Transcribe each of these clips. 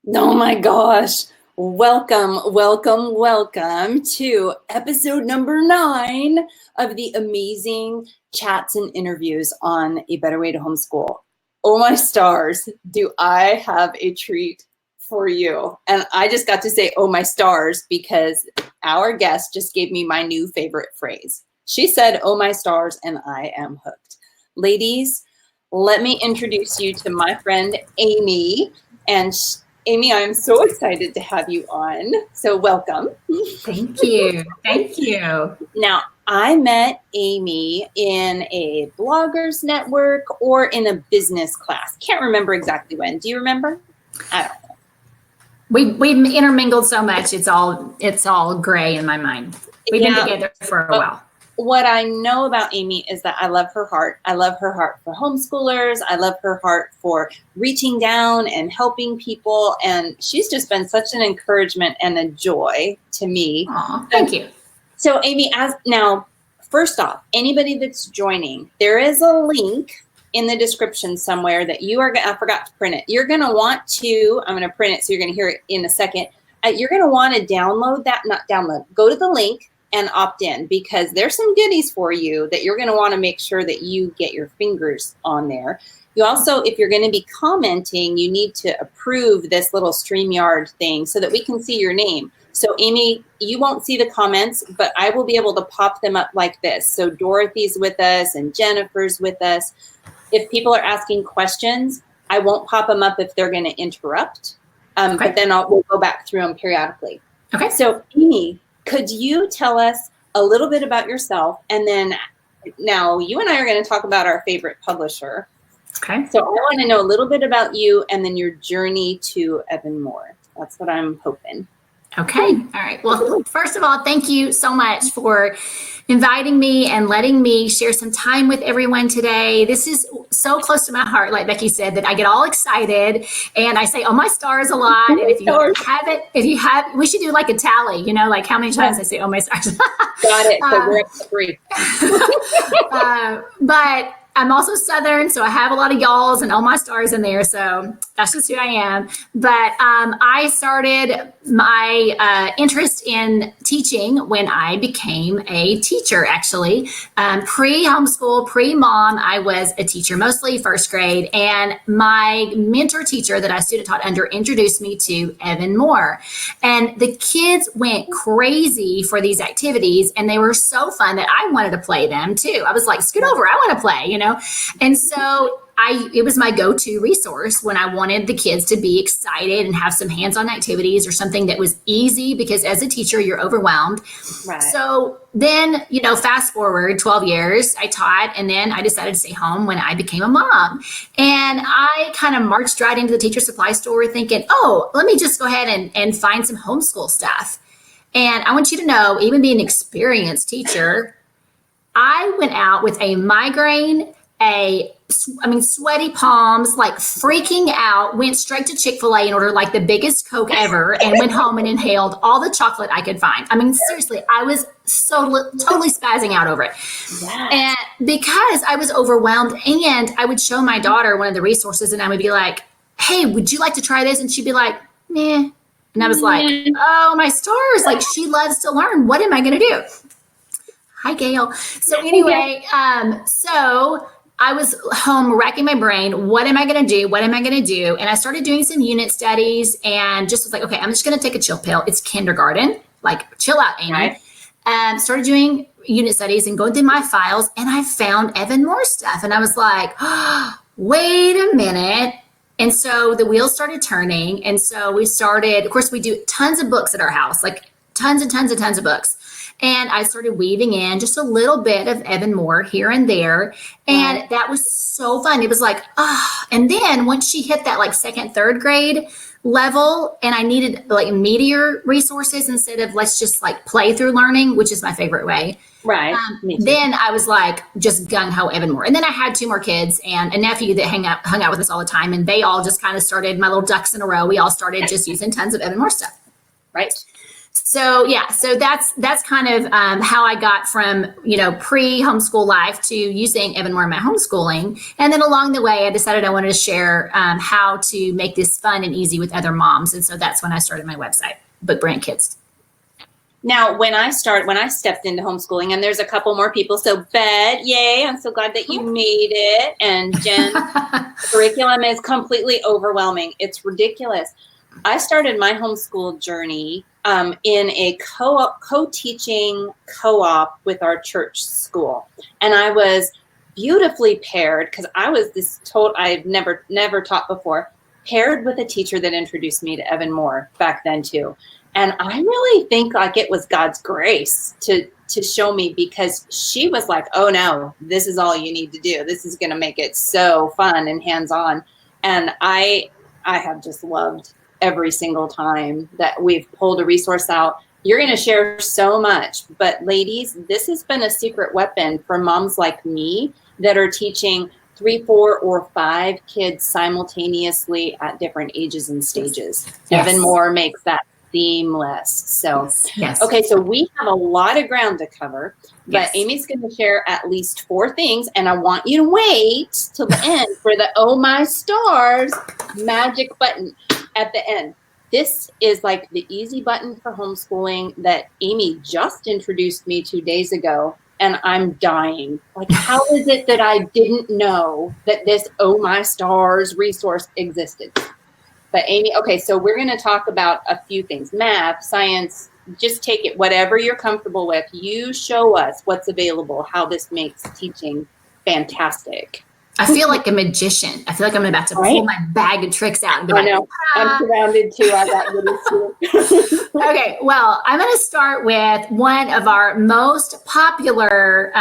Oh my gosh. Welcome to episode number 9 of the amazing chats and interviews on A Better Way to Homeschool. Oh my stars, do I have a treat for you. And I just got to say, oh my stars, because our guest just gave me my new favorite phrase. She said, oh my stars, and I am hooked. Ladies, let me introduce you to my friend, Amy. And Amy, I'm so excited to have you on. So welcome. Thank you. Thank you. Now, I met Amy in a bloggers network or in a business class. Can't remember exactly when. Do you remember? I don't know. We intermingled so much. It's all gray in my mind. We've been together for a while. What I know about Amy is that I love her heart. I love her heart for homeschoolers. I love her heart for reaching down and helping people. And she's just been such an encouragement and a joy to me. Aw, thank you. So Amy, first off, anybody that's joining, there is a link in the description somewhere that I forgot to print it. You're going to want to, I'm going to print it so you're going to hear it in a second. You're going to want to go to the link and opt in, because there's some goodies for you that you're going to want to make sure that you get your fingers on there. You also, if you're going to be commenting, you need to approve this little StreamYard thing so that we can see your name. So Amy, you won't see the comments, but I will be able to pop them up like this. So Dorothy's with us and Jennifer's with us. If people are asking questions, I won't pop them up if they're going to interrupt, but then we'll go back through them periodically. Okay. So Amy, could you tell us a little bit about yourself? And then now you and I are going to talk about our favorite publisher. Okay. So I want to know a little bit about you and then your journey to Evan Moore. That's what I'm hoping. Okay. All right. Well, first of all, thank you so much for inviting me and letting me share some time with everyone today. This is so close to my heart, like Becky said, that I get all excited and I say, oh my stars a lot. And if you have, we should do like a tally, like how many times I say, oh my stars. Got it. So we're up to 3. But I'm also Southern, so I have a lot of y'alls and all my stars in there. So that's just who I am. But I started my interest in teaching when I became a teacher, actually. Pre-homeschool, pre-mom, I was a teacher, mostly first grade. And my mentor teacher that I student taught under introduced me to Evan Moore. And the kids went crazy for these activities, and they were so fun that I wanted to play them too. I was like, scoot over, I want to play, And so it was my go-to resource when I wanted the kids to be excited and have some hands-on activities or something that was easy, because as a teacher, you're overwhelmed. Right. So then, fast forward 12 years, I taught, and then I decided to stay home when I became a mom. And I kind of marched right into the teacher supply store thinking, oh, let me just go ahead and find some homeschool stuff. And I want you to know, even being an experienced teacher, I went out with a migraine, sweaty palms, like freaking out, went straight to Chick-fil-A and ordered like the biggest Coke ever and went home and inhaled all the chocolate I could find. Seriously, I was totally spazzing out over it. Yes. And because I was overwhelmed, and I would show my daughter one of the resources and I would be like, hey, would you like to try this? And she'd be like, meh. And I was like, oh, my stars. Like, she loves to learn. What am I going to do? Hi, Gail. So anyway, so I was home racking my brain. What am I going to do? What am I going to do? And I started doing some unit studies and just was like, okay, I'm just going to take a chill pill. It's kindergarten. Like, chill out, Amy. Right. Started doing unit studies and going through my files, and I found Evan Moore stuff. And I was like, oh, wait a minute. And so the wheels started turning. And so we started, of course, we do tons of books at our house, like tons and tons and tons of books. And I started weaving in just a little bit of Evan Moore here and there. And that was so fun. It was like, and then once she hit that like second, third grade level, and I needed like meatier resources instead of let's just like play through learning, which is my favorite way. Right. Then I was like just gung-ho Evan Moore. And then I had 2 more kids and a nephew that hung out with us all the time. And they all just kind of started, my little ducks in a row. We all started just using tons of Evan Moore stuff. Right. So that's kind of how I got from, pre-homeschool life to using Evan Moore in my homeschooling. And then along the way, I decided I wanted to share how to make this fun and easy with other moms. And so that's when I started my website, Book Brand Kids. Now, when I stepped into homeschooling, and there's a couple more people. So, Bet, yay, I'm so glad that you made it. And Jen, curriculum is completely overwhelming. It's ridiculous. I started my homeschool journey in a co-teaching co-op with our church school. And I was beautifully paired because I was I've never taught before, paired with a teacher that introduced me to Evan Moore back then too. And I really think like it was God's grace to show me, because she was like, oh no, this is all you need to do. This is going to make it so fun and hands-on. And I have just loved every single time that we've pulled a resource out. You're going to share so much, but ladies, this has been a secret weapon for moms like me that are teaching 3, 4, or 5 kids simultaneously at different ages and stages. Yes. Evan Moore makes that seamless. So, yes. Okay, so we have a lot of ground to cover, but yes. Amy's going to share at least 4 things, and I want you to wait till the end for the oh my stars magic button at the end. This is like the easy button for homeschooling that Amy just introduced me 2 days ago, and I'm dying. Like, how is it that I didn't know that this oh my stars resource existed? But Amy, okay, so we're going to talk about a few things. Math, science, just take it, whatever you're comfortable with. You show us what's available, how this makes teaching fantastic. I feel like a magician. I feel like I'm about to pull my bag of tricks out and be like, I'm surrounded too. I got goodies too. Okay, well, I'm going to start with one of our most popular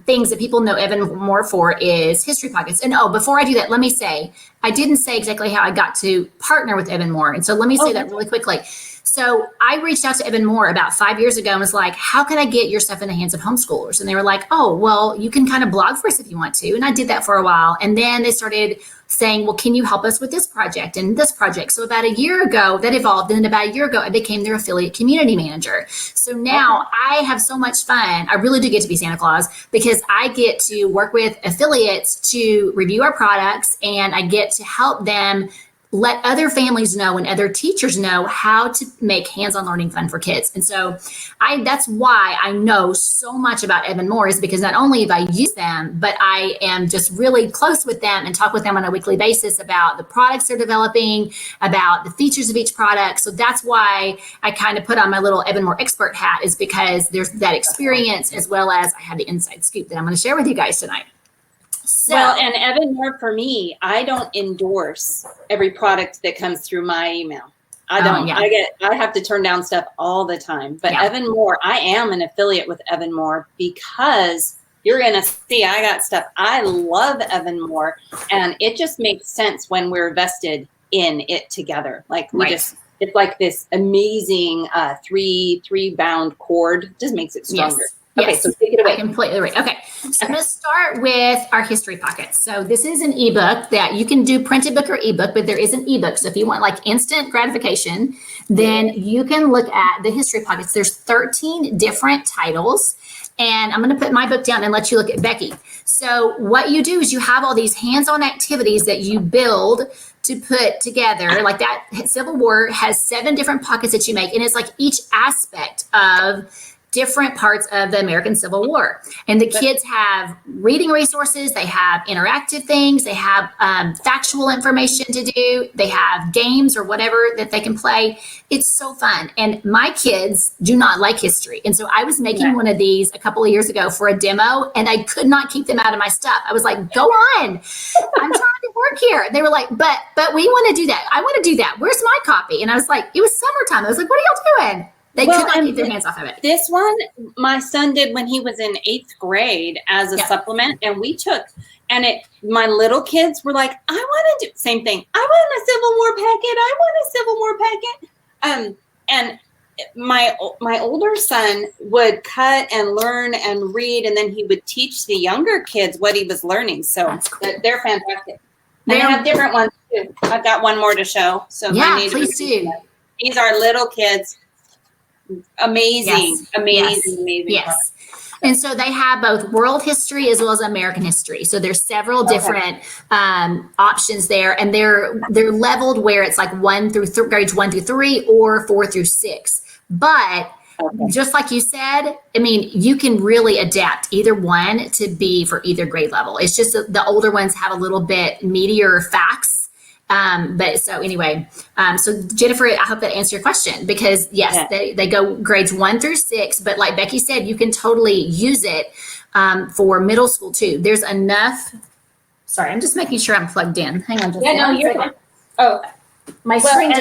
things that people know Evan Moore for is history pockets. And before I do that, let me say, I didn't say exactly how I got to partner with Evan Moore. And so let me say that really quickly. So I reached out to Evan Moore about 5 years ago and was like, how can I get your stuff in the hands of homeschoolers? And they were like, oh, well, you can kind of blog for us if you want to. And I did that for a while. And then they started saying, well, can you help us with this project and this project? So about a year ago, that evolved. And then about a year ago, I became their affiliate community manager. So now I have so much fun. I really do get to be Santa Claus because I get to work with affiliates to review our products, and I get to help them let other families know and other teachers know how to make hands-on learning fun for kids. And so that's why I know so much about Evan Moore, is because not only have I used them, but I am just really close with them and talk with them on a weekly basis about the products they're developing, about the features of each product. So that's why I kind of put on my little Evan Moore expert hat, is because there's that experience, as well as I have the inside scoop that I'm going to share with you guys tonight. So, well, and Evan Moore, for me, I don't endorse every product that comes through my email. I don't. I have to turn down stuff all the time. But Evan Moore, I am an affiliate with Evan Moore because you're going to see I got stuff. I love Evan Moore, and it just makes sense when we're vested in it together. Like it's like this amazing three bound cord. Just makes it stronger. Yes. Okay, so take it away. I completely agree. Okay, so I'm going to start with our history pockets. So this is an ebook that you can do printed book or ebook, but there is an ebook. So if you want like instant gratification, then you can look at the history pockets. There's 13 different titles, and I'm going to put my book down and let you look at Becky. So what you do is you have all these hands-on activities that you build to put together. Like that Civil War has 7 different pockets that you make, and it's like each aspect of different parts of the American Civil War. And the kids have reading resources, they have interactive things, they have factual information to do, they have games or whatever that they can play. It's so fun. And my kids do not like history. And so I was making one of these a couple of years ago for a demo, and I could not keep them out of my stuff. I was like, go on, I'm trying to work here. They were like, but we want to do that. I want to do that. Where's my copy? And I was like, it was summertime. I was like, what are y'all doing? They could not keep their hands off of it. This one, my son did when he was in 8th grade as a supplement, and we took, and my little kids were like, I want to do same thing. I want a Civil War packet. And my older son would cut and learn and read, and then he would teach the younger kids what he was learning. So they're fantastic. And I have different ones too. I've got one more to show. So please do. These are little kids. Amazing, amazing. Yes. And so they have both world history as well as American history. So there's several different options there, and they're leveled where it's like grades 1 through 3 or 4 through 6. But just like you said, I mean, you can really adapt either one to be for either grade level. It's just that the older ones have a little bit meatier facts. But so anyway, so Jennifer, I hope that answered your question, because yes, they go grades 1 through 6, but like Becky said, you can totally use it for middle school too. There's enough. Sorry, I'm just making sure I'm plugged in. Hang on just one second. Oh, my screen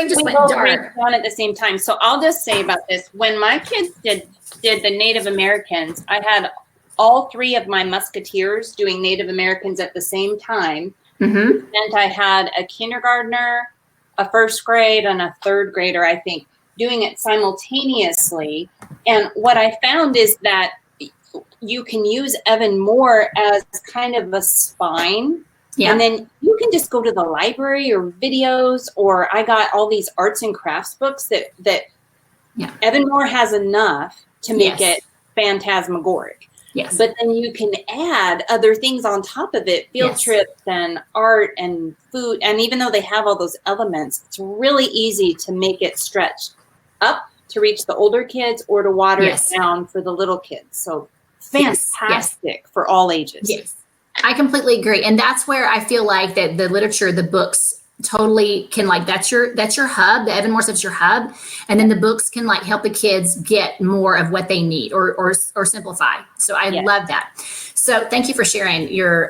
just went dark on at the same time. So I'll just say about this. When my kids did the Native Americans, I had all 3 of my Musketeers doing Native Americans at the same time. And I had a kindergartner, a first grade, and a third grader, I think, doing it simultaneously. And what I found is that you can use Evan Moore as kind of a spine. Yeah. And then you can just go to the library or videos, or I got all these arts and crafts books that Evan Moore has enough to make it phantasmagoric. Yes. But then you can add other things on top of it, field trips and art and food. And even though they have all those elements, it's really easy to make it stretch up to reach the older kids or to water it down for the little kids. So fantastic for all ages. Yes, I completely agree. And that's where I feel like that the literature, the books totally can, like, that's your hub. The Evan Moore stuff's your hub. And then the books can like help the kids get more of what they need or simplify. So I love that. So thank you for sharing your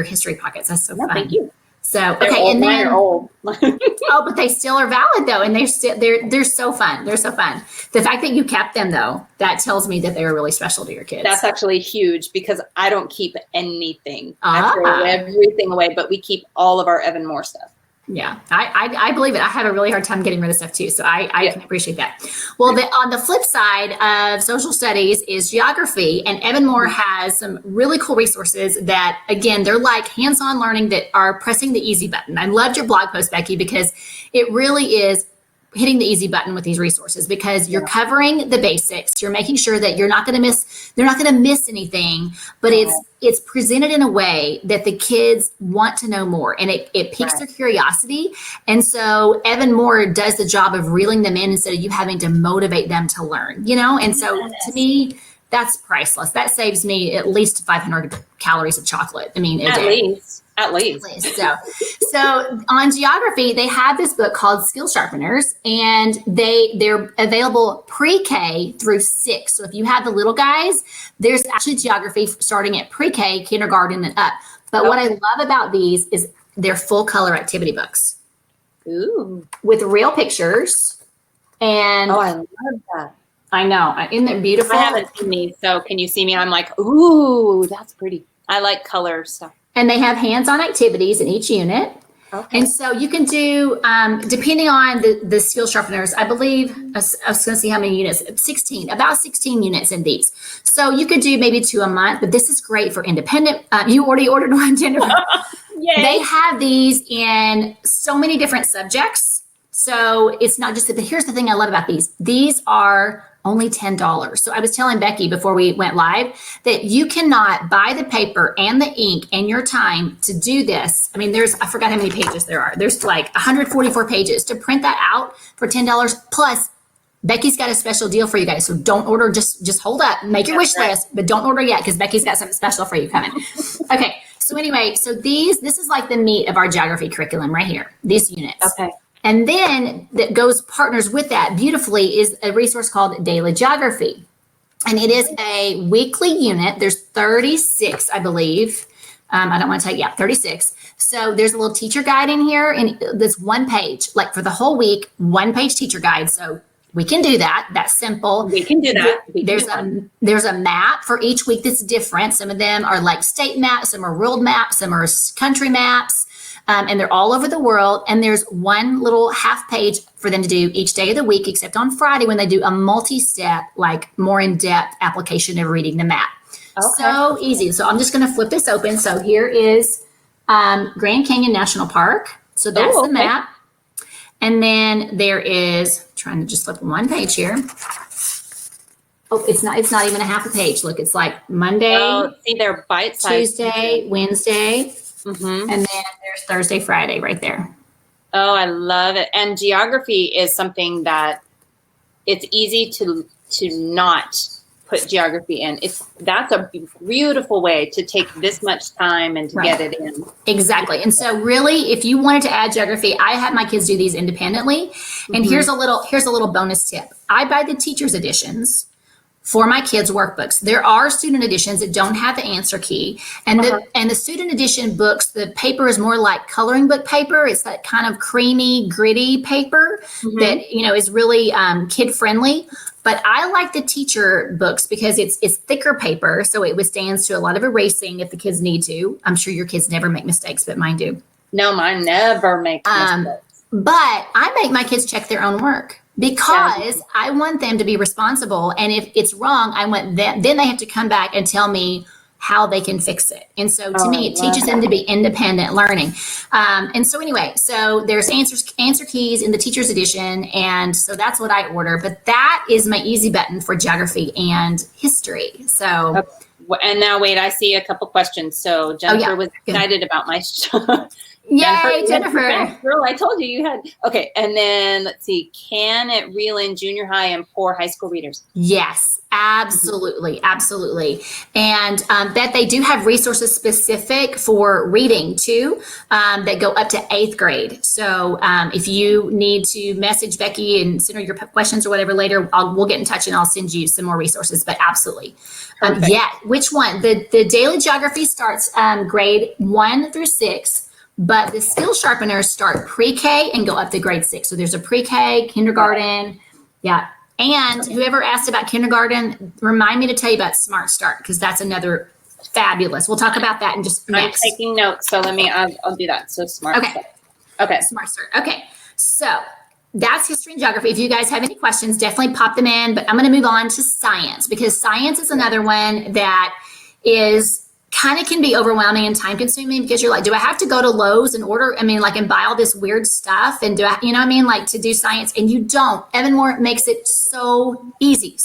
history pockets. That's so fun. Thank you. So, they're old. And then, mine are old. oh, but they still are valid though. And they're so fun. They're so fun. The fact that you kept them though, that tells me that they were really special to your kids. That's actually huge, because I don't keep anything. I throw everything away, but we keep all of our Evan Moore stuff. Yeah, I believe it. I have a really hard time getting rid of stuff too. So I can appreciate that. Well, on the flip side of social studies is geography, and Evan Moore has some really cool resources that, again, they're like hands-on learning that are pressing the easy button. I loved your blog post, Becky, because it really is hitting the easy button with these resources, because you're covering the basics. You're making sure that they're not going to miss anything, but it's presented in a way that the kids want to know more, and it piques their curiosity. And so Evan Moore does the job of reeling them in instead of you having to motivate them to learn, And so to me, that's priceless. That saves me at least 500 calories of chocolate. I mean, at least. So on geography, they have this book called Skill Sharpeners, and they're available pre-K through 6. So if you have the little guys, there's actually geography starting at pre-K, kindergarten and up. But what I love about these is they're full color activity books. Ooh. With real pictures. And I love that. I know. Isn't it beautiful? I haven't seen these, so can you see me? I'm like, ooh, that's pretty. I like color stuff. And they have hands-on activities in each unit. Okay. And so you can do, depending on the skill sharpeners, I believe, I was going to see how many units, about 16 units in these. So you could do maybe 2 a month, but this is great for independent. You already ordered one, Jennifer. They have these in so many different subjects. So it's not just that, here's the thing I love about these. These are only $10. So I was telling Becky before we went live that you cannot buy the paper and the ink and your time to do this. I mean, I forgot how many pages there are. There's like 144 pages to print that out for $10. Plus, Becky's got a special deal for you guys. So don't order, just hold up, make your wish list, but don't order yet because Becky's got something special for you coming. Okay. So anyway, so this is like the meat of our geography curriculum right here, these units. Okay. And then that partners with that beautifully is a resource called Daily Geography. And it is a weekly unit. There's 36, I believe. I don't want to tell you, 36. So there's a little teacher guide in here, and this 1 page, like for the whole week, 1 page teacher guide. So we can do that. That's simple. We can do that. There's a map for each week that's different. Some of them are like state maps, some are world maps, some are country maps. And they're all over the world. And there's one little half page for them to do each day of the week, except on Friday when they do a multi-step, like more in-depth application of reading the map. Okay. So easy. So I'm just going to flip this open. So here is Grand Canyon National Park. So that's the map. And then there is trying to just flip one page here. Oh, it's not even a half a page. Look, it's like Monday, see, they're bite-sized. Tuesday, Wednesday, Mm-hmm. and then there's Thursday, Friday right there. Oh, I love it. And geography is something that it's easy to not put geography in. That's a beautiful way to take this much time and to get it in. Exactly. And so really, if you wanted to add geography, I have my kids do these independently. And here's a little bonus tip. I buy the teacher's editions for my kids' workbooks. There are student editions that don't have the answer key. And the student edition books, the paper is more like coloring book paper. It's that kind of creamy, gritty paper that, is really kid friendly. But I like the teacher books because it's thicker paper, so it withstands to a lot of erasing if the kids need to. I'm sure your kids never make mistakes, but mine do. No, mine never make mistakes. But I make my kids check their own work because I want them to be responsible. And if it's wrong, I want them, then they have to come back and tell me how they can fix it. And so to me, it teaches them to be independent learning. And so anyway, so there's answer keys in the teacher's edition. And so that's what I order. But that is my easy button for geography and history. So. And now, wait, I see a couple questions. So Jennifer was excited about my show. Yay, Jennifer. Girl, I told you had. Okay. And then let's see. Can it reel in junior high and poor high school readers? Yes, absolutely. Absolutely. And Beth, they do have resources specific for reading too, that go up to 8th grade. So if you need to message Becky and send her your questions or whatever later, we'll get in touch and I'll send you some more resources, but absolutely. Which one? The daily geography starts grade 1 through 6. But the skill sharpeners start pre-K and go up to grade 6. So there's a pre-K, kindergarten. Yeah. And whoever asked about kindergarten, remind me to tell you about Smart Start because that's another fabulous. We'll talk about that in just next. I'm taking notes. So I'll do that. So Smart Start. Okay. Smart Start. Okay. So that's history and geography. If you guys have any questions, definitely pop them in. But I'm going to move on to science because science is another one that is kind of can be overwhelming and time consuming because you're like, do I have to go to Lowe's and order? And buy all this weird stuff and do I, to do science? And you don't. Evan Moore makes it so easy,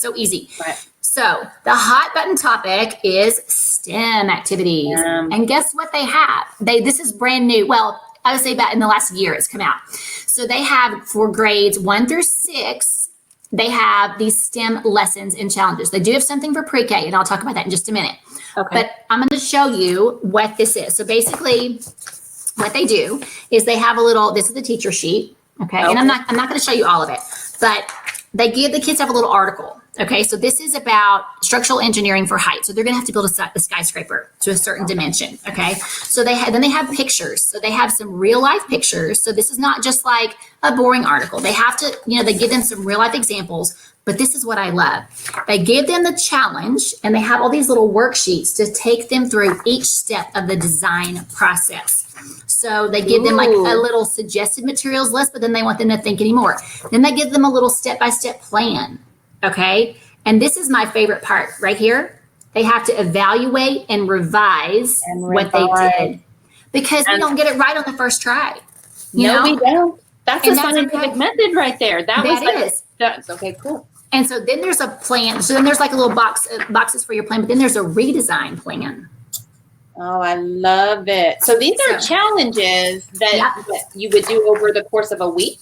Right. So the hot button topic is STEM activities. And guess what they have? This is brand new. Well, I would say that in the last year it's come out. So they have for grades 1 through 6, they have these STEM lessons and challenges. They do have something for pre-K, and I'll talk about that in just a minute. Okay. But I'm going to show you what this is. So basically, what they do is they have this is the teacher sheet. Okay. And I'm not going to show you all of it, but they give the kids have a little article. Okay. So this is about structural engineering for height. So they're going to have to build a skyscraper to a certain dimension. Okay. So they have pictures. So they have some real life pictures. So this is not just like a boring article. They have to, they give them some real life examples. But this is what I love. They give them the challenge and they have all these little worksheets to take them through each step of the design process. So they give them like a little suggested materials list, but then they want them to think anymore. Then they give them a little step-by-step plan. Okay. And this is my favorite part right here. They have to evaluate and revise what they did because we don't get it right on the first try. No, we don't. That's a scientific method right there. That is. Okay, cool. And so then there's a plan. So then there's like a little boxes for your plan, but then there's a redesign plan. Oh, I love it. So these are challenges that you would do over the course of a week.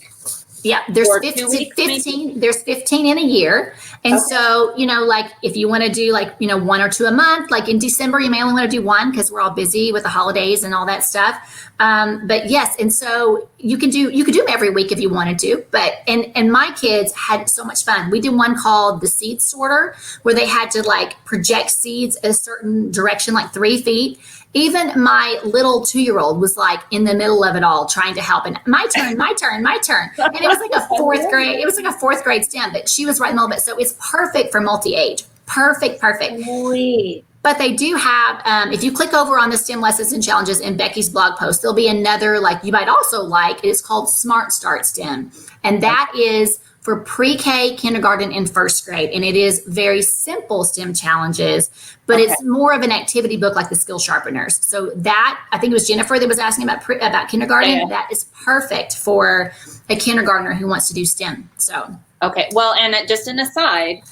Yeah, there's 15. There's 15 in a year. And so, like if you want to do 1 or 2 a month, like in December, you may only want to do 1 because we're all busy with the holidays and all that stuff. But yes, and so you could do them every week if you wanted to. But and my kids had so much fun. We did one called the seed sorter where they had to project seeds a certain direction, like 3 feet. Even my little 2-year-old was in the middle of it all trying to help. And my turn. And it was like a 4th grade. It was like a 4th grade STEM, but she was right in the middle of it. So it's perfect for multi-age. Perfect. Sweet. But they do have, if you click over on the STEM lessons and challenges in Becky's blog post, there'll be another you might also like. It is called Smart Start STEM. And that is for pre-K, kindergarten, and 1st grade. And it is very simple STEM challenges, but it's more of an activity book like the Skill Sharpeners. So that, I think it was Jennifer that was asking about kindergarten. Yeah. That is perfect for a kindergartner who wants to do STEM. So Okay. Well, and just an aside,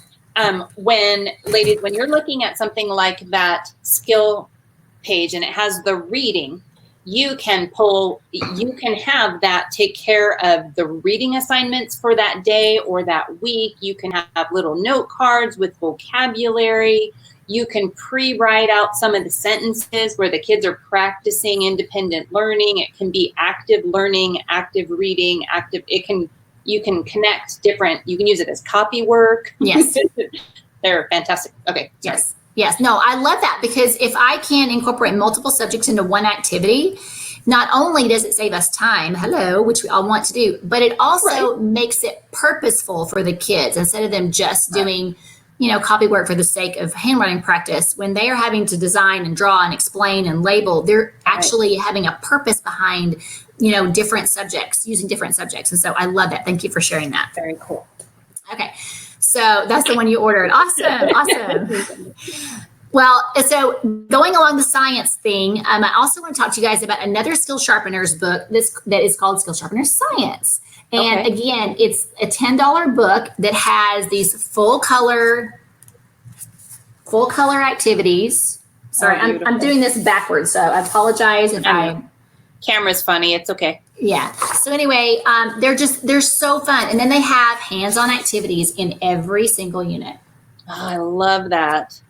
when you're looking at something like that skill page and it has the reading, you can have that take care of the reading assignments for that day or that week. You can have little note cards with vocabulary. You can pre-write out some of the sentences where the kids are practicing independent learning. It can be active learning, active reading, you can connect different, you can use it as copy work. Yes. They're fantastic. Okay. Sorry. Yes. Yes. No, I love that, because if I can incorporate multiple subjects into one activity, not only does it save us time, which we all want to do, but it also makes it purposeful for the kids instead of them just doing, copy work for the sake of handwriting practice. When they are having to design and draw and explain and label, they're actually having a purpose behind, different subjects, using different subjects. And so I love that. Thank you for sharing that. Very cool. Okay. So that's the one you ordered. Awesome. Well, so going along the science thing, I also want to talk to you guys about another Skill Sharpeners book that is called Skill Sharpeners Science. And again, it's a $10 book that has these full color activities. Sorry, I'm doing this backwards, so I apologize if Camera's funny. It's okay. Yeah. So anyway, they're so fun. And then they have hands-on activities in every single unit. Oh, I love that.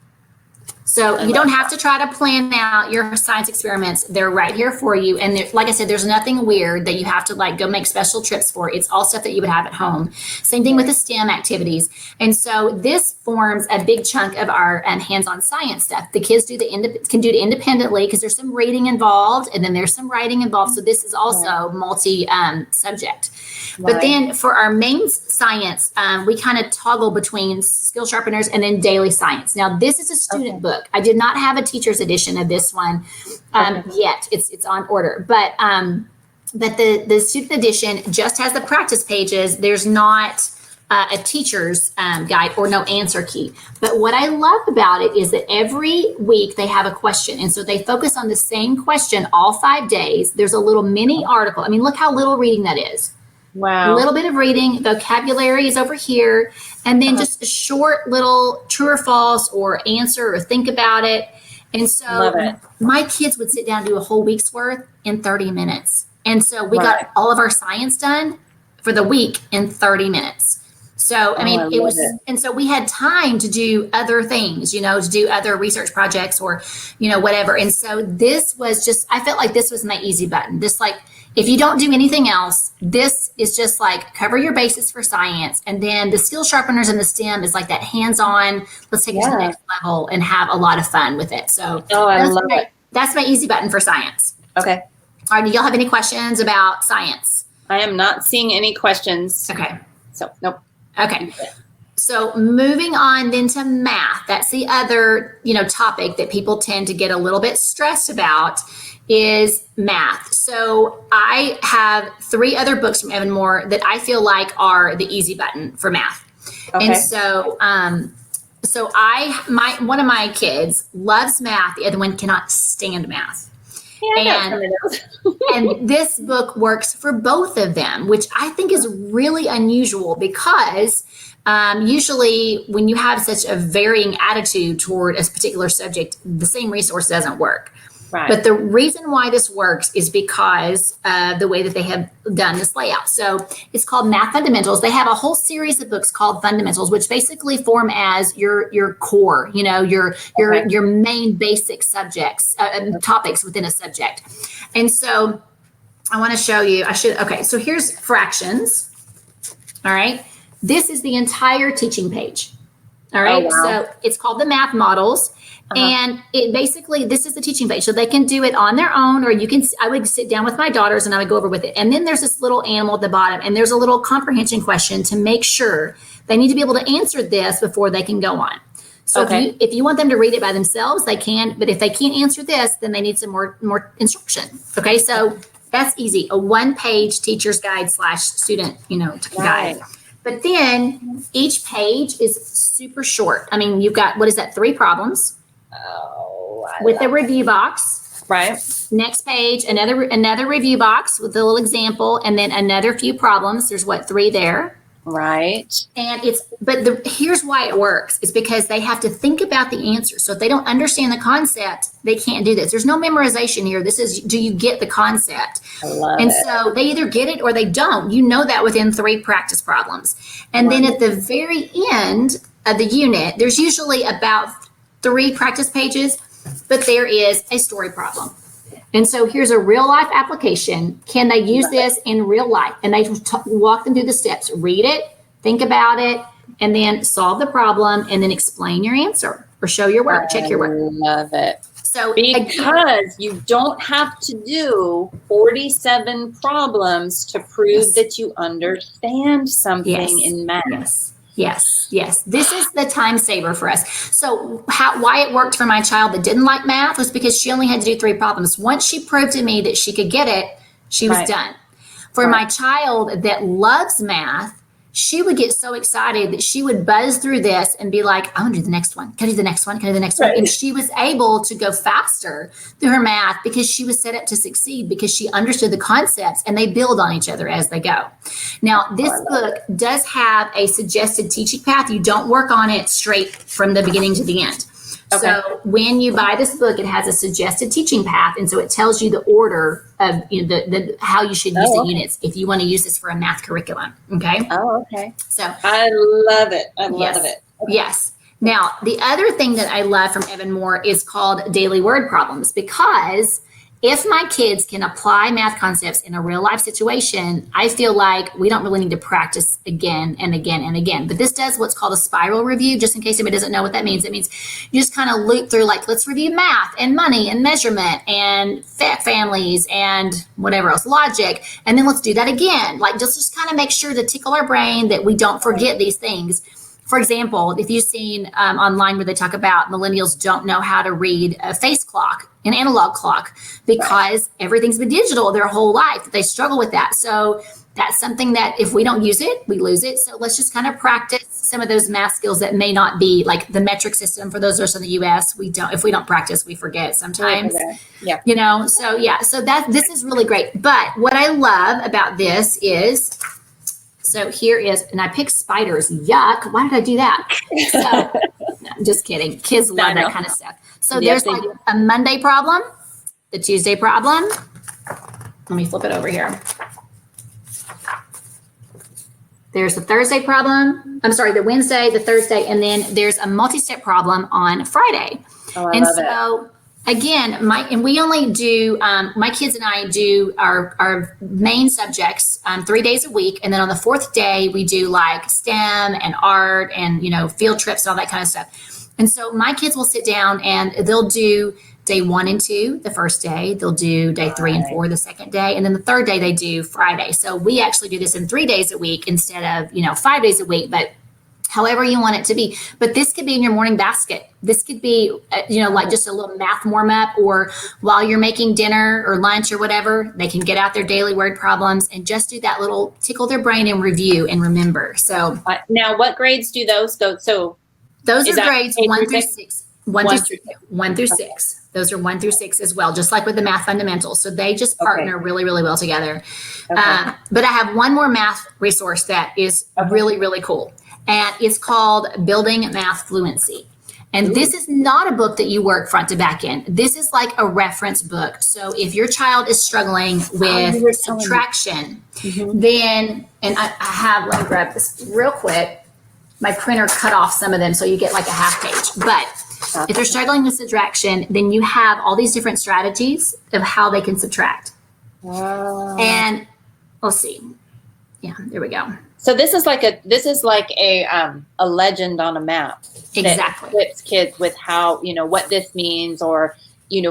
So you don't have to try to plan out your science experiments. They're right here for you. And like I said, there's nothing weird that you have to go make special trips for. It's all stuff that you would have at home. Same thing with the STEM activities. And so this forms a big chunk of our hands-on science stuff. The kids can do it independently because there's some reading involved and then there's some writing involved. So this is also multi-subject. But then for our main science, we kind of toggle between Skill Sharpeners and then daily science. Now, this is a student book. I did not have a teacher's edition of this one yet. It's on order. But the student edition just has the practice pages. There's not a teacher's guide or no answer key. But what I love about it is that every week they have a question. And so they focus on the same question all 5 days. There's a little mini article. I mean, look how little reading that is. Wow. A little bit of reading, vocabulary is over here, and then just a short little true or false or answer or think about it. And so my kids would sit down and do a whole week's worth in 30 minutes. And so we got all of our science done for the week in 30 minutes. So, I mean, it was, and so we had time to do other things, to do other research projects or, whatever. And so this was just, I felt like this was my easy button. This if you don't do anything else, this is just cover your basis for science. And then the Skill Sharpeners and the STEM is that hands-on, let's take it to the next level and have a lot of fun with it. So that's my easy button for science. Okay. All right. Do y'all have any questions about science? I am not seeing any questions. Okay. So, nope. Okay. So moving on then to math, that's the other, topic that people tend to get a little bit stressed about is math. So I have 3 other books from Evan Moore that I feel like are the easy button for math. Okay. And so, one of my kids loves math. The other one cannot stand math. Yeah, and this book works for both of them, which I think is really unusual because usually when you have such a varying attitude toward a particular subject, the same resource doesn't work. Right. But the reason why this works is because of the way that they have done this layout. So it's called Math Fundamentals. They have a whole series of books called Fundamentals, which basically form as your core, your main basic subjects, topics within a subject. And so I want to show you, so here's fractions. All right. This is the entire teaching page. All right. Oh, wow. So it's called the Math Models. And it basically, this is the teaching page. So they can do it on their own, or I would sit down with my daughters and I would go over with it. And then there's this little animal at the bottom and there's a little comprehension question to make sure they need to be able to answer this before they can go on. So if you want them to read it by themselves, they can, but if they can't answer this, then they need some more instruction. Okay. So that's easy. A 1-page teacher's guide / student, guide. But then each page is super short. I mean, you've got, 3 problems. With a review box. Right. Next page, another review box with a little example, and then another few problems. There's 3 there. Right. And here's why it works. It's because they have to think about the answer. So if they don't understand the concept, they can't do this. There's no memorization here. This is, do you get the concept? I love And it. so they either get it or they don't. You know that within 3 practice problems. And then at the very end of the unit, there's usually about 3 practice pages, but there is a story problem. And so here's a real life application. Can they use this in real life? And they walk them through the steps. Read it, think about it, and then solve the problem, and then explain your answer or show your work, check your work. I love it. So because you don't have to do 47 problems to prove that you understand something in math. Yes. This is the time saver for us. So why it worked for my child that didn't like math was because she only had to do 3 problems. Once she proved to me that she could get it, she was done. For my child that loves math, she would get so excited that she would buzz through this and be like, I want to do the next one. Can I do the next one? Can I do the next one? And she was able to go faster through her math because she was set up to succeed, because she understood the concepts, and they build on each other as they go. Now, this book does have a suggested teaching path. You don't work on it straight from the beginning to the end. Okay. So when you buy this book, it has a suggested teaching path, and so it tells you the order of the how you should use the units if you want to use this for a math curriculum. Okay. Oh, okay. So I love it. I love it. Okay. Yes. Now, the other thing that I love from Evan Moore is called daily word problems, because if my kids can apply math concepts in a real life situation, I feel like we don't really need to practice again and again and again. But this does what's called a spiral review, just in case anybody doesn't know what that means. It means you just kind of loop through, like, let's review math and money and measurement and families and whatever else, logic. And then let's do that again. Like, just kind of make sure to tickle our brain that we don't forget these things. For example, if you've seen online where they talk about millennials don't know how to read a face clock, an analog clock, because everything's been digital their whole life. They struggle with that. So that's something that if we don't use it, we lose it. So let's just kind of practice some of those math skills that may not be like the metric system. For those of us in the US, if we don't practice, we forget sometimes. Yeah. So this is really great. But what I love about this is, so here is, and I picked spiders. Yuck. Why did I do that? So, no, I'm just kidding. Kids love that kind of stuff. So there's like a Monday problem, the Tuesday problem. Let me flip it over here. There's the Thursday problem. I'm sorry, the Wednesday, the Thursday, and then there's a multi-step problem on Friday. Oh, I love it. Again, we only do, my kids and I do our main subjects 3 days a week. And then on the 4th day, we do like STEM and art and, field trips and all that kind of stuff. And so my kids will sit down and they'll do day 1 and 2 the first day. They'll do day 3 and 4 the second day. And then the 3rd day, they do Friday. So we actually do this in 3 days a week instead of, 5 days a week. But however you want it to be. But this could be in your morning basket. This could be, like just a little math warm up, or while you're making dinner or lunch or whatever, they can get out their daily word problems and just do that little tickle their brain and review and remember. So now what grades do those go? So those are grades 1 through 6. 1 through 6. Those are 1 through 6 as well, just like with the math fundamentals. So they just partner really, really well together. Okay. But I have one more math resource that is really, really cool. And it's called Building Math Fluency. And this is not a book that you work front to back in. This is like a reference book. So if your child is struggling with subtraction, then, and I have, let me grab this real quick. My printer cut off some of them, so you get like a half page. But if they're struggling with subtraction, then you have all these different strategies of how they can subtract. And let's see. Yeah, there we go. So this is like a legend on a map. Exactly. That equips kids with how, what this means, or,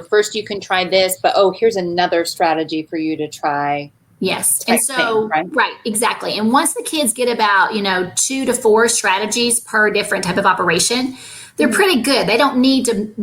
first you can try this, but here's another strategy for you to try. Yes. And so, right, exactly. And once the kids get about, 2 to 4 strategies per different type of operation, they're pretty good. They don't need to,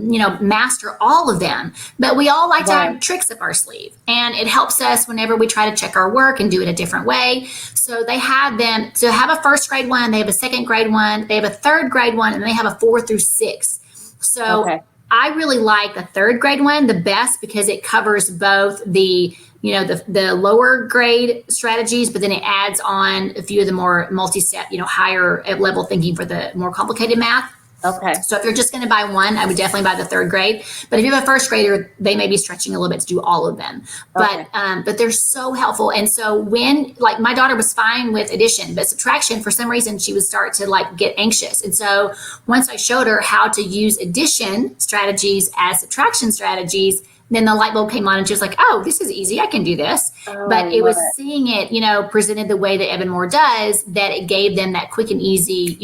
master all of them, but we all like to have tricks up our sleeve, and it helps us whenever we try to check our work and do it a different way. So they have them to have a 1st grade one, they have a 2nd grade one, they have a 3rd grade one, and they have a 4 through 6. So I really like the 3rd grade one the best because it covers both the the lower grade strategies, but then it adds on a few of the more multi-step, higher level thinking for the more complicated math. Okay. So if you're just going to buy one, I would definitely buy the third grade. But if you have a first grader, they may be stretching a little bit to do all of them. Okay. But they're so helpful. And so when, like, my daughter was fine with addition, but subtraction, for some reason, she would start to like get anxious. And so once I showed her how to use addition strategies as subtraction strategies, then the light bulb came on and she was like, oh, this is easy. I can do this. But it was seeing it, presented the way that Evan Moore does, that it gave them that quick and easy,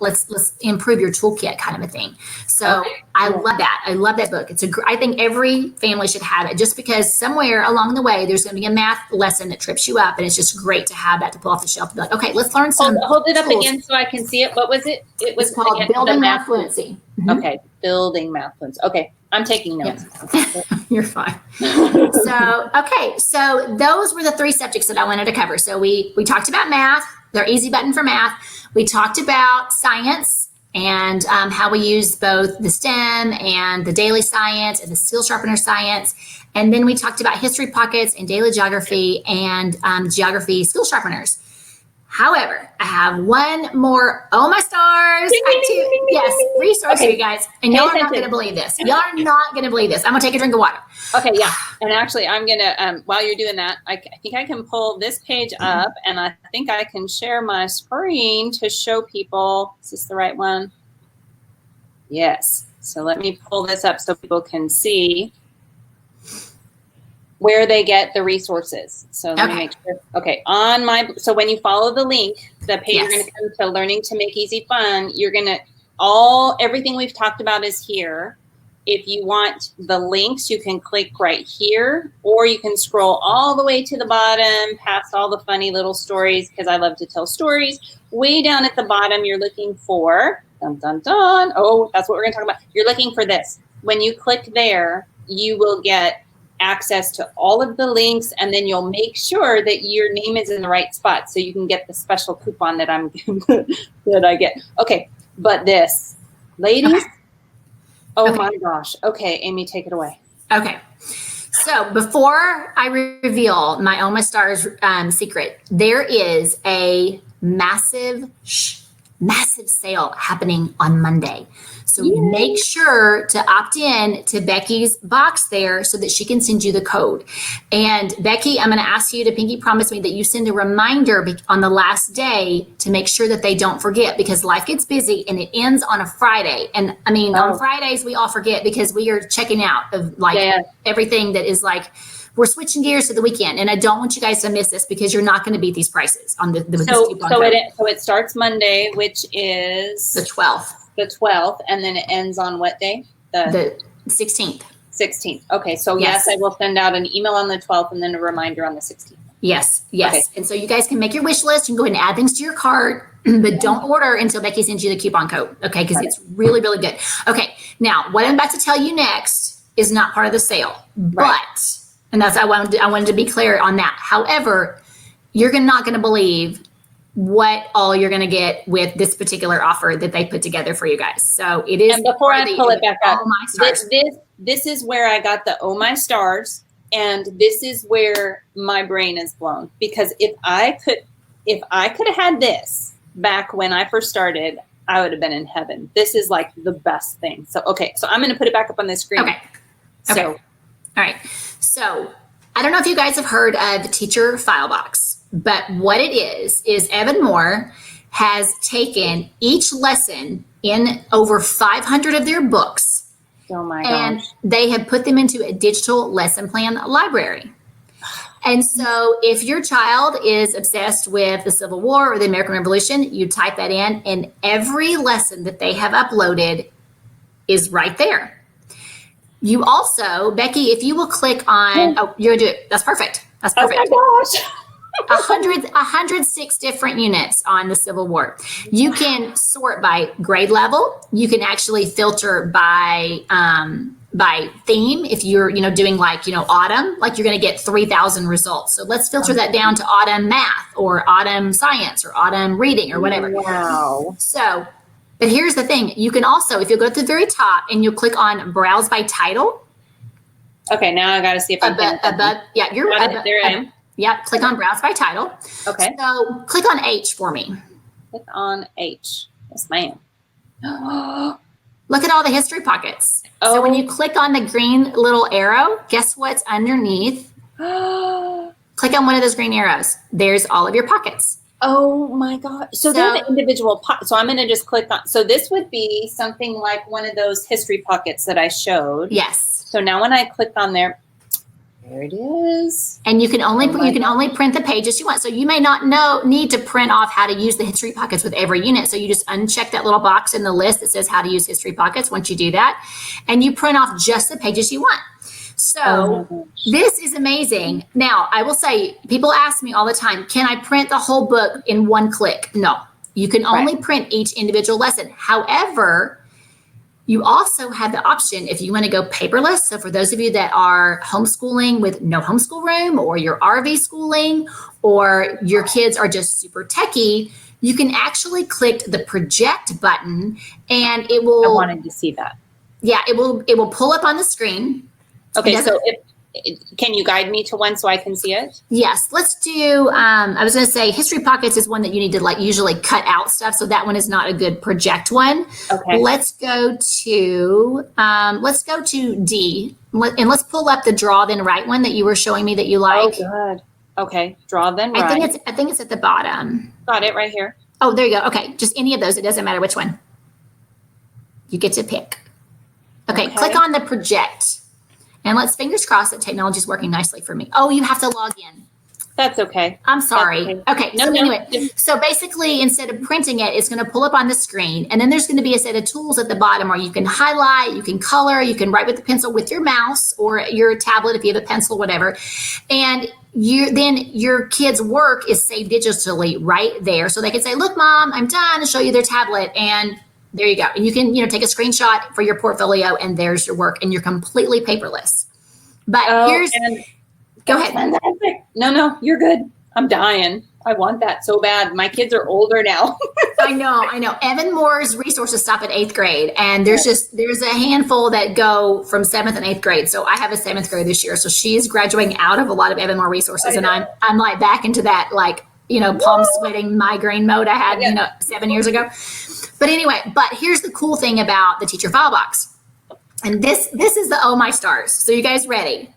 let's improve your toolkit kind of a thing. So I love that. I love that book. I think every family should have it, just because somewhere along the way, there's going to be a math lesson that trips you up. And it's just great to have that to pull off the shelf and be like, okay, let's learn some. Hold it up again so I can see it. What was it? It was called Building Math Fluency. Mm-hmm. Okay. Building Math Fluency. Okay. I'm taking notes. Yeah. You're fine. So those were the three subjects that I wanted to cover. So we talked about math, their easy button for math. We talked about science and how we use both the STEM and the daily science and the skill sharpener science. And then we talked about history pockets and daily geography and geography skill sharpeners. However, I have one more, oh my stars, resource for you guys. And y'all are not going to believe this. Y'all are not going to believe this. I'm going to take a drink of water. Okay, yeah. And actually, I'm going to, while you're doing that, I think I can pull this page up, and I think I can share my screen to show people. Is this the right one? Yes. So let me pull this up so people can see where they get the resources. So let me make sure. Okay, so when you follow the link, the page you're going to come to Learning to Make Easy Fun, you're going to, everything we've talked about is here. If you want the links, you can click right here, or you can scroll all the way to the bottom past all the funny little stories, because I love to tell stories. Way down at the bottom, you're looking for, dun, dun, dun. Oh, that's what we're going to talk about. You're looking for this. When you click there, you will get access to all of the links, and then you'll make sure that your name is in the right spot so you can get the special coupon that that I get. Okay, but this, ladies, my gosh. Okay, Amy, take it away. Okay. So before I reveal my Oh My Stars secret, there is a massive sale happening on Monday. So make sure to opt in to Becky's box there so that she can send you the code. And Becky, I'm going to ask you to pinky promise me that you send a reminder on the last day to make sure that they don't forget, because life gets busy and it ends on a Friday. And I mean, on Fridays, we all forget because we are checking out of everything that is like, we're switching gears to the weekend, and I don't want you guys to miss this because you're not going to beat these prices on the So it starts Monday, which is the 12th. The 12th, and then it ends on what day? The 16th. 16th. Okay, so yes, I will send out an email on the 12th and then a reminder on the 16th. Yes. Okay. And so you guys can make your wish list. You can go ahead and add things to your cart, but don't order until Becky sends you the coupon code. Okay, because it's really, really good. Okay, now what I'm about to tell you next is not part of the sale, but, and that's I wanted to be clear on that. However, you're not going to believe what all you're going to get with this particular offer that they put together for you guys. So it is. And before I pull it back up, Oh My Stars. This is where I got the Oh My Stars, and this is where my brain is blown, because if I could have had this back when I first started, I would have been in heaven. This is like the best thing. So so I'm going to put it back up on the screen. Okay. All right. So I don't know if you guys have heard of the TeacherFileBox. But what it is Evan Moore has taken each lesson in over 500 of their books. Oh my gosh. And they have put them into a digital lesson plan library. And so if your child is obsessed with the Civil War or the American Revolution, you type that in, and every lesson that they have uploaded is right there. You also, Becky, if you will click on, you're going to do it. That's perfect. That's perfect. Oh my gosh. 106 different units on the Civil War. You can sort by grade level. You can actually filter by theme. If you're, doing autumn, like you're going to get 3,000 results. So let's filter that down to autumn math or autumn science or autumn reading or whatever. Wow. So, but here's the thing. You can also, if you go to the very top and you click on browse by title, Okay, now I got to see if I can. Yeah, you're there I am. Yeah, click on Browse by Title. Okay. So click on H for me. Click on H. Yes, ma'am. Look at all the history pockets. Oh. So when you click on the green little arrow, guess what's underneath? Click on one of those green arrows. There's all of your pockets. Oh my God. So they're the individual pockets. So I'm going to just click on. So this would be something like one of those history pockets that I showed. Yes. So now when I click on there it is. And you can only print the pages you want. So you may not need to print off how to use the history pockets with every unit. So you just uncheck that little box in the list that says how to use history pockets once you do that. And you print off just the pages you want. So this is amazing. Now, I will say, people ask me all the time, can I print the whole book in one click? No, you can only print each individual lesson. However, you also have the option if you want to go paperless. So for those of you that are homeschooling with no homeschool room, or you're RV schooling, or your kids are just super techie, you can actually click the project button and it will. I wanted to see that. Yeah, it will pull up on the screen. Okay, so can you guide me to one so I can see it? Yes, let's do, I was going to say history pockets is one that you need to usually cut out stuff. So that one is not a good project one. Okay. Let's go to D, and let's pull up the draw then write one that you were showing me that you like. Oh, good. Okay, draw then write. I think it's at the bottom. Got it right here. Oh, there you go. Okay, just any of those. It doesn't matter which one. You get to pick. Okay. Click on the project. And let's fingers crossed that technology is working nicely for me. Oh, you have to log in. That's okay. I'm sorry. Okay. Anyway, so basically instead of printing it, it's going to pull up on the screen. And then there's going to be a set of tools at the bottom where you can highlight, you can color, you can write with the pencil with your mouse or your tablet if you have a pencil, whatever. And then your kid's work is saved digitally right there. So they can say, look, Mom, I'm done, and show you their tablet. And there you go. And you can, take a screenshot for your portfolio and there's your work and you're completely paperless. But go ahead. Fantastic. No, you're good. I'm dying. I want that so bad. My kids are older now. I know. Evan Moore's resources stop at 8th grade. And there's a handful that go from 7th and 8th grade. So I have a 7th grade this year. So she's graduating out of a lot of Evan Moore resources. And I'm like back into that, palm sweating migraine mode I had, 7 years ago. But anyway, here's the cool thing about the TeacherFileBox. And this is the oh my stars. So you guys ready?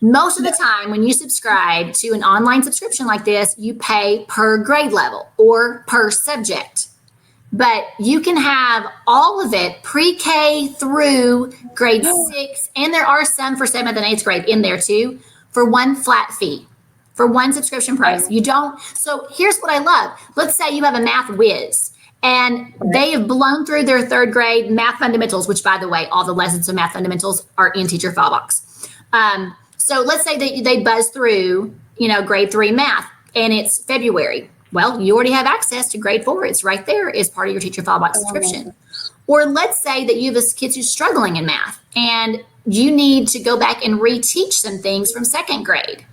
Most of the time when you subscribe to an online subscription like this, you pay per grade level or per subject. But you can have all of it pre-K through grade 6, and there are some for 7th and 8th grade in there too, for one flat fee, for one subscription price. So here's what I love. Let's say you have a math whiz. And they have blown through their 3rd grade math fundamentals, which, by the way, all the lessons of math fundamentals are in TeacherFileBox. So let's say that they buzz through, grade 3 math, and it's February. Well, you already have access to grade 4. It's right there as part of your TeacherFileBox subscription. Or let's say that you have kids who's struggling in math, and you need to go back and reteach some things from 2nd grade.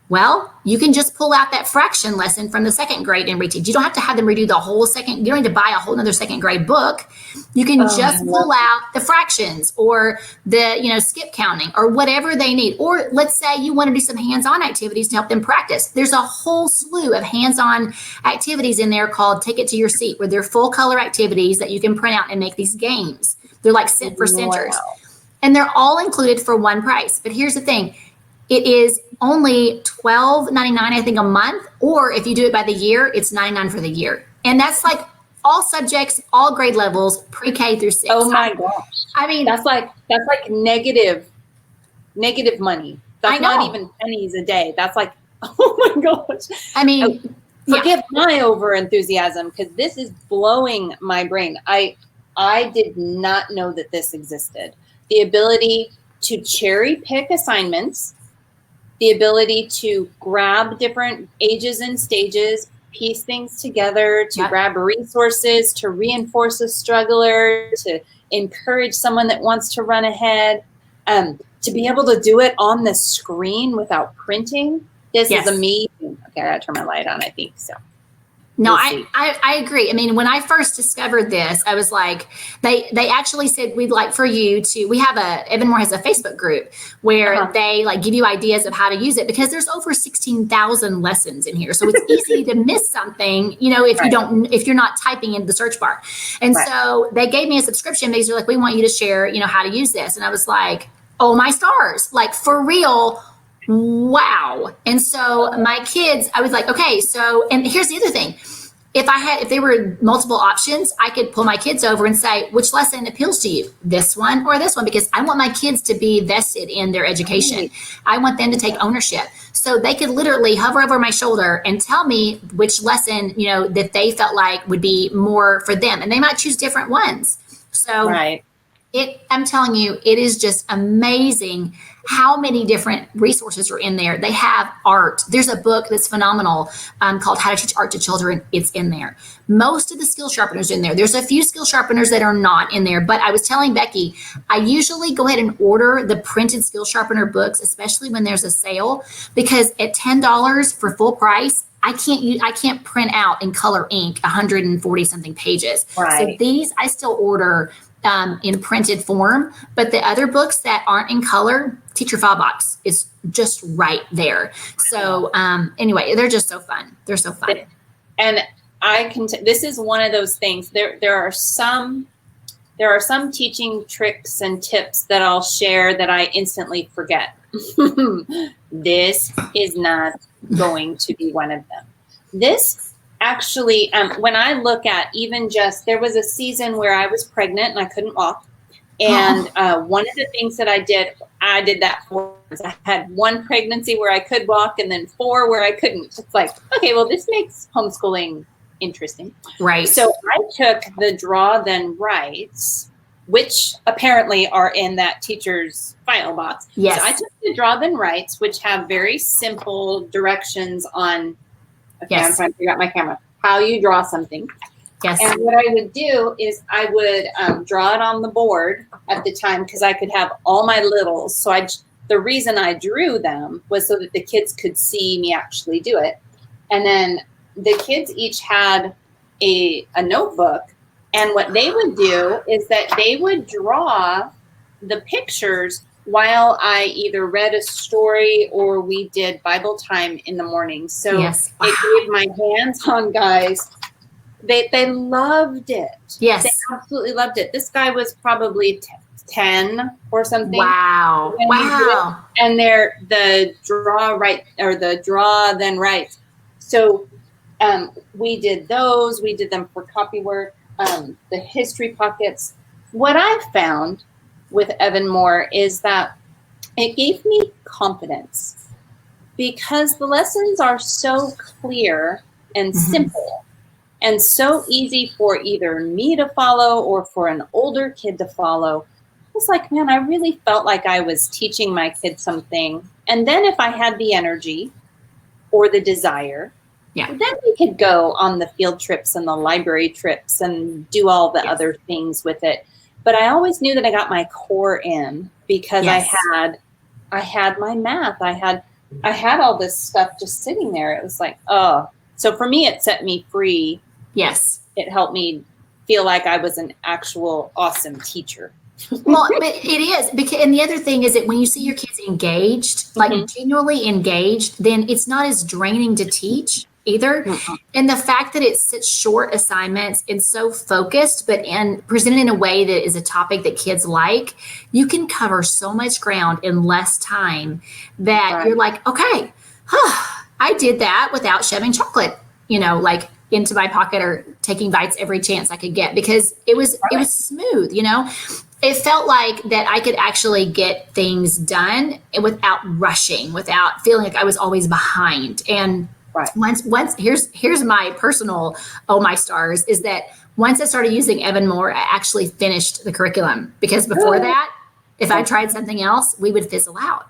Well, you can just pull out that fraction lesson from the 2nd grade and reteach. You don't have to have them redo the whole you don't need to buy a whole nother 2nd grade book. You can just pull out the fractions or the, skip counting or whatever they need. Or let's say you want to do some hands-on activities to help them practice. There's a whole slew of hands-on activities in there called Take It to Your Seat, where they're full color activities that you can print out and make these games. They're like cent for centers. And they're all included for one price. But here's the thing. It is only $12.99, I think, a month. Or if you do it by the year, it's $99 for the year. And that's like all subjects, all grade levels, pre-K through 6. Oh my gosh. I mean, that's like negative money. That's not even pennies a day. That's like, oh my gosh. I mean, forgive my over enthusiasm because this is blowing my brain. I did not know that this existed. The ability to cherry pick assignments, the ability to grab different ages and stages, piece things together, to grab resources, to reinforce a struggler, to encourage someone that wants to run ahead, to be able to do it on the screen without printing. This is amazing. Okay, I gotta turn my light on, I think so. No, We'll see. I agree. I mean, when I first discovered this, I was like, they actually said, we'd like for you to, Evan Moore has a Facebook group where they like give you ideas of how to use it, because there's over 16,000 lessons in here. So it's easy to miss something, if you're not typing into the search bar. And so they gave me a subscription because they're like, we want you to share, how to use this. And I was like, oh my stars, like for real. Wow. And so my kids, I was like, okay, so, and here's the other thing. If there were multiple options, I could pull my kids over and say, which lesson appeals to you? This one or this one? Because I want my kids to be vested in their education. I want them to take ownership. So they could literally hover over my shoulder and tell me which lesson, that they felt like would be more for them. And they might choose different ones. So I'm telling you, it is just amazing how many different resources are in there. They have art. There's a book that's phenomenal called How to Teach Art to Children. It's in there. Most of the skill sharpeners in there. There's a few skill sharpeners that are not in there. But I was telling Becky, I usually go ahead and order the printed skill sharpener books, especially when there's a sale, because at $10 for full price, I can't print out in color ink 140 something pages. So these I still order in printed form, but the other books that aren't in color, TeacherFileBox is just right there. So anyway, they're just so fun. They're so fun. And this is one of those things. There are some teaching tricks and tips that I'll share that I instantly forget. This is not going to be one of them. This actually, when I look at there was a season where I was pregnant and I couldn't walk. And one of the things that I did that for, I had one pregnancy where I could walk and then 4 where I couldn't. It's like, okay, well, this makes homeschooling interesting. Right. So I took the draw then writes, which apparently are in that teacher's file box. Yes. So I took the draw then writes, which have very simple directions on, okay, I'm trying to figure out my camera, how you draw something. Yes. And what I would do is I would draw it on the board at the time because I could have all my littles. So the reason I drew them was so that the kids could see me actually do it. And then the kids each had a notebook. And what they would do is that they would draw the pictures while I either read a story or we did Bible time in the morning. So it gave my hands-on guys, they loved it. Yes. They absolutely loved it. This guy was probably 10 or something. Wow. Wow. And they're the draw then write. So we did those. We did them for copy work. The history pockets. What I found with Evan Moore is that it gave me confidence because the lessons are so clear and simple and so easy for either me to follow or for an older kid to follow. It's like, man, I really felt like I was teaching my kids something. And then if I had the energy or the desire, then we could go on the field trips and the library trips and do all the other things with it. But I always knew that I got my core in because I had my math. I had all this stuff just sitting there. It was like, oh. So for me, it set me free. Yes. It helped me feel like I was an actual awesome teacher. Well, but it is because, and the other thing is that when you see your kids engaged, like genuinely engaged, then it's not as draining to teach either. And the fact that it's such short assignments and so focused, but presented in a way that is a topic that kids like, you can cover so much ground in less time that you're like, okay, I did that without shoving chocolate, like into my pocket or taking bites every chance I could get because it was smooth, It felt like that I could actually get things done without rushing, without feeling like I was always behind. And once here's my personal, my stars, is that once I started using Evan Moore, I actually finished the curriculum because before that, if I tried something else, we would fizzle out,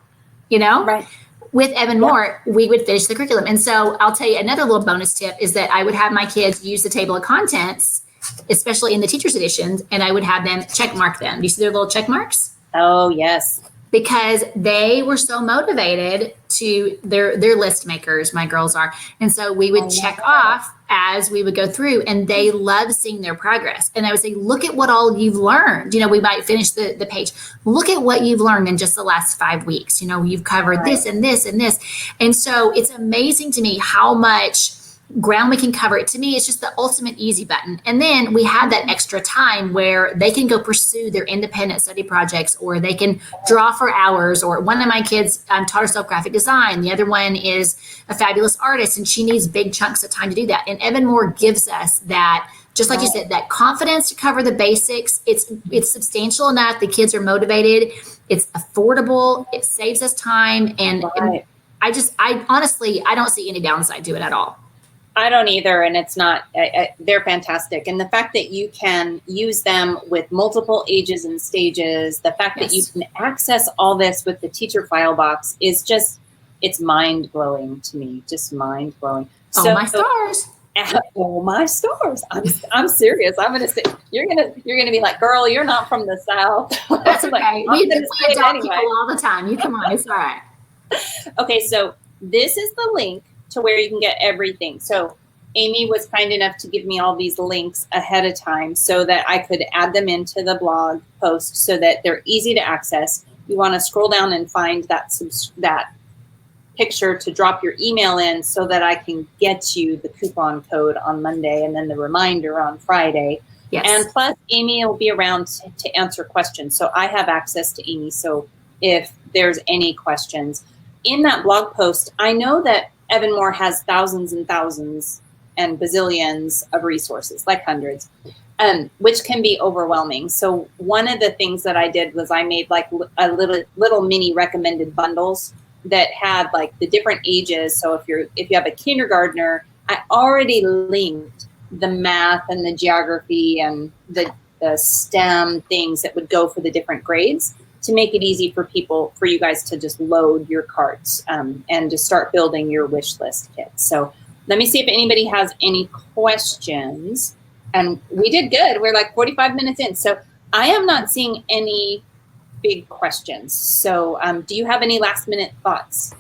With Evan Moore, we would finish the curriculum. And so I'll tell you another little bonus tip is that I would have my kids use the table of contents, especially in the teacher's editions, and I would have them check mark them. Do you see their little check marks? Oh, yes. because they were so motivated to their list makers, my girls are. And so we would check off as we would go through, and they love seeing their progress. And I would say, look at what all you've learned. You know, we might finish the page. Look at what you've learned in just the last 5 weeks. You know, you've covered this and this and this. And so it's amazing to me how much ground we can cover. To me, it's just the ultimate easy button. And then we have that extra time where they can go pursue their independent study projects, or they can draw for hours. Or one of my kids taught herself graphic design. The other one is a fabulous artist, and she needs big chunks of time to do that. And Evan Moore gives us that, just like you said, that confidence to cover the basics. It's substantial enough. The kids are motivated. It's affordable. It saves us time. And I honestly, I don't see any downside to it at all. I don't either, and it's not, they're fantastic. And the fact that you can use them with multiple ages and stages, the fact that you can access all this with the TeacherFileBox is just, it's mind-blowing to me, just mind-blowing. Oh, my stars. Oh, my stars. I'm serious. I'm going to say, you're going to be like, girl, you're not from the South. That's okay. We adopt people all the time. You come on, it's all right. Okay, so this is the link to where you can get everything. So Amy was kind enough to give me all these links ahead of time so that I could add them into the blog post so that they're easy to access. You want to scroll down and find that picture to drop your email in so that I can get you the coupon code on Monday and then the reminder on Friday. Yes. And plus Amy will be around to answer questions. So I have access to Amy. So if there's any questions in that blog post, I know that Evan Moore has thousands and thousands and bazillions of resources, like hundreds, which can be overwhelming. So one of the things that I did was I made like a little mini recommended bundles that had like the different ages. So if you have a kindergartner, I already linked the math and the geography and the STEM things that would go for the different grades, to make it easy for you guys to just load your carts and to start building your wish list kits. So let me see if anybody has any questions. And we did good. We're like 45 minutes in. So I am not seeing any big questions. So do you have any last minute thoughts?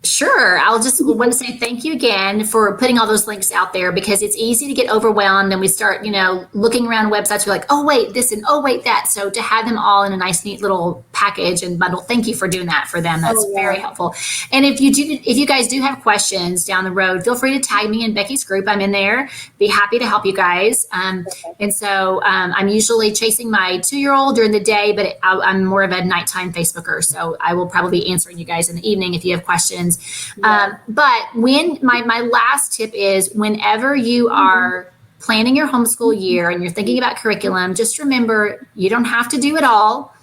Sure. I'll just want to say thank you again for putting all those links out there, because it's easy to get overwhelmed and we start, looking around websites. We're like, oh, wait, this and oh, wait, that. So to have them all in a nice, neat little package and bundle, thank you for doing that for them. That's very helpful. And if you guys do have questions down the road, feel free to tag me in Becky's group. I'm in there. Be happy to help you guys. And so I'm usually chasing my 2-year-old during the day, but I'm more of a nighttime Facebooker. So I will probably be answering you guys in the evening if you have questions. But when my last tip is, whenever you are planning your homeschool year and you're thinking about curriculum, just remember you don't have to do it all.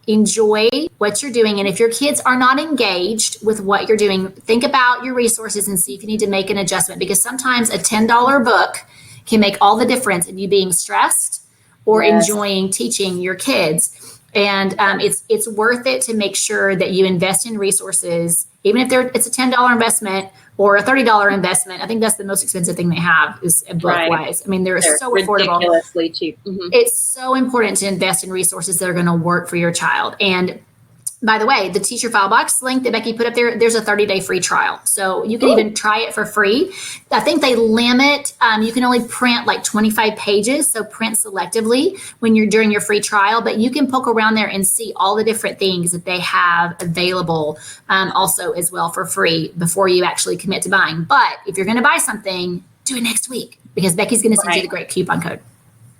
Enjoy what you're doing. And if your kids are not engaged with what you're doing, think about your resources and see if you need to make an adjustment, because sometimes a $10 book can make all the difference in you being stressed or enjoying teaching your kids. And it's worth it to make sure that you invest in resources, even if it's a $10 investment or a $30 investment. I think that's the most expensive thing they have is book-wise. I mean, they're so affordable. Ridiculously cheap. Mm-hmm. It's so important to invest in resources that are going to work for your child. And by the way, the TeacherFileBox link that Becky put up there's a 30-day free trial. So you can even try it for free. I think they limit, you can only print like 25 pages. So print selectively when you're during your free trial, but you can poke around there and see all the different things that they have available also as well for free before you actually commit to buying. But if you're going to buy something, do it next week, because Becky's going to send you the great coupon code.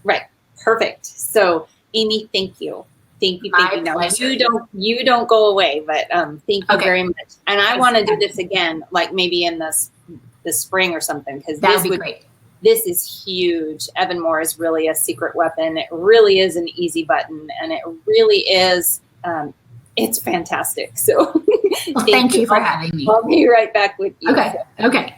Right. Perfect. So Amy, thank you. Thank you. No, you don't go away, but thank you very much. And I want to do this again, like maybe in the spring or something, because that would be great. This is huge. Evan Moore is really a secret weapon. It really is an easy button, and it really is. It's fantastic. So thank you for having me. I'll be right back with you. Okay.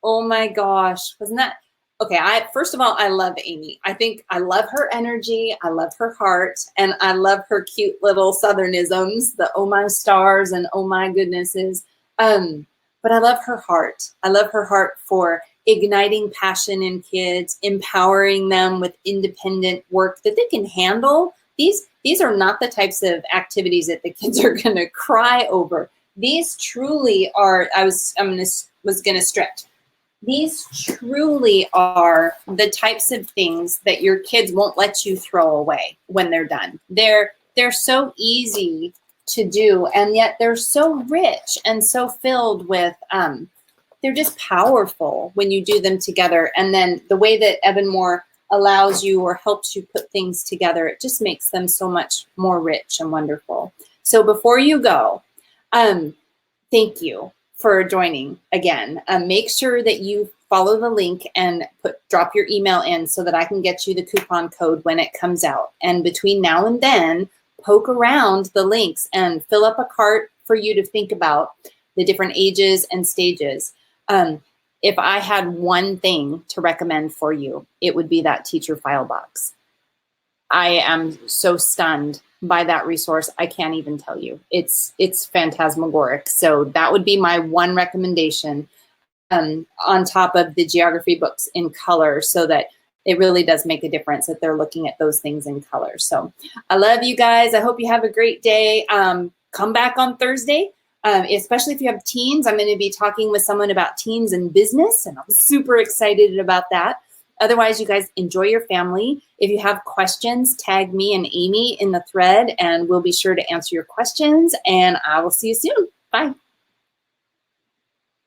Oh my gosh, wasn't that? Okay, first of all, I love Amy. I think I love her energy. I love her heart. And I love her cute little Southernisms, the oh my stars and oh my goodnesses. But I love her heart. I love her heart for igniting passion in kids, empowering them with independent work that they can handle, these are not the types of activities that the kids are going to cry over. These truly are, was going to stretch. These truly are the types of things that your kids won't let you throw away when they're done. They're so easy to do, and yet they're so rich and so filled with, they're just powerful when you do them together. And then the way that Evan Moore allows you or helps you put things together, it just makes them so much more rich and wonderful. So before you go, thank you for joining again. Make sure that you follow the link and drop your email in so that I can get you the coupon code when it comes out. And between now and then, poke around the links and fill up a cart for you to think about the different ages and stages. If I had one thing to recommend for you, it would be that TeacherFileBox. I am so stunned by that resource. I can't even tell you. It's phantasmagoric. So that would be my one recommendation, on top of the geography books in color, so that it really does make a difference that they're looking at those things in color. So I love you guys. I hope you have a great day. Come back on Thursday. Especially if you have teens. I'm going to be talking with someone about teens and business, and I'm super excited about that. Otherwise, you guys enjoy your family. If you have questions, tag me and Amy in the thread, and we'll be sure to answer your questions. And I will see you soon. Bye.